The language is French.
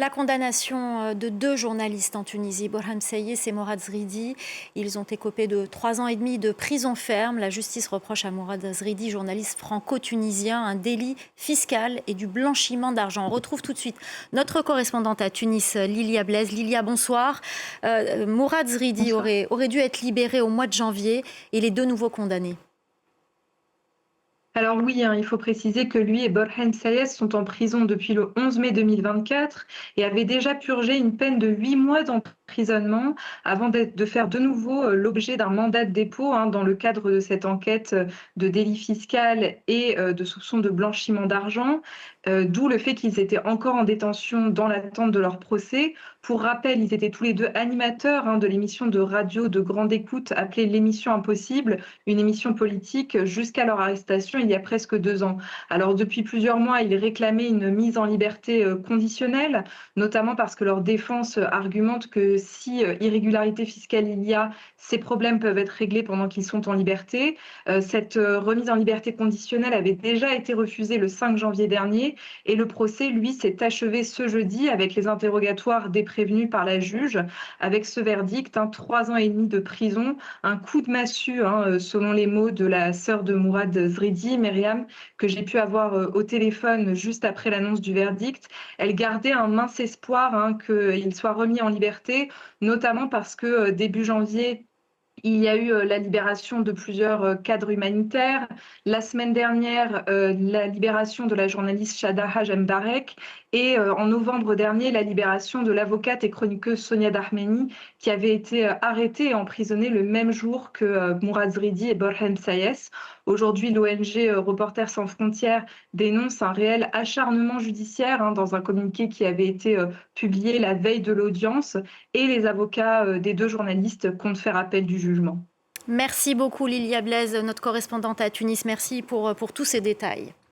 La condamnation de deux journalistes en Tunisie, Borham Saïs et Mourad Zridi, ils ont écopé de 3 ans et demi de prison ferme. La justice reproche à Mourad Zridi, journaliste franco-tunisien, un délit fiscal et du blanchiment d'argent. On retrouve tout de suite notre correspondante à Tunis, Lilia Blaise. Lilia, bonsoir. Mourad Zridi Bonsoir. aurait dû être libéré au mois de janvier et les deux nouveaux condamnés. Alors oui, hein, il faut préciser que lui et Borhene Sayes sont en prison depuis le 11 mai 2024 et avaient déjà purgé une peine de 8 mois d'emprisonnement avant de faire de nouveau l'objet d'un mandat de dépôt, hein, dans le cadre de cette enquête de délit fiscal et de soupçons de blanchiment d'argent, d'où le fait qu'ils étaient encore en détention dans l'attente de leur procès. Pour rappel, ils étaient tous les deux animateurs, hein, de l'émission de radio de grande écoute appelée L'émission Impossible, une émission politique, jusqu'à leur arrestation il y a presque 2 ans. Alors depuis plusieurs mois, ils réclamaient une mise en liberté conditionnelle, notamment parce que leur défense argumente que si irrégularité fiscale il y a, ces problèmes peuvent être réglés pendant qu'ils sont en liberté. Cette remise en liberté conditionnelle avait déjà été refusée le 5 janvier dernier et le procès, lui, s'est achevé ce jeudi avec les interrogatoires des prévenus par la juge, avec ce verdict, hein, 3 ans et demi de prison, un coup de massue, hein, selon les mots de la sœur de Mourad Zridi, Myriam, que j'ai pu avoir au téléphone juste après l'annonce du verdict. Elle gardait un mince espoir, hein, qu'il soit remis en liberté, notamment parce que début janvier, il y a eu la libération de plusieurs cadres humanitaires. La semaine dernière, la libération de la journaliste Shada Haj Mbarek et en novembre dernier, la libération de l'avocate et chroniqueuse Sonia Darmeni qui avait été arrêtée et emprisonnée le même jour que Mourad Zridi et Borhem Sayes. Aujourd'hui, l'ONG Reporters sans frontières dénonce un réel acharnement judiciaire, hein, dans un communiqué qui avait été publié la veille de l'audience et les avocats des deux journalistes comptent faire appel du jugement. Merci beaucoup Lilia Blaise, notre correspondante à Tunis. Merci pour tous ces détails.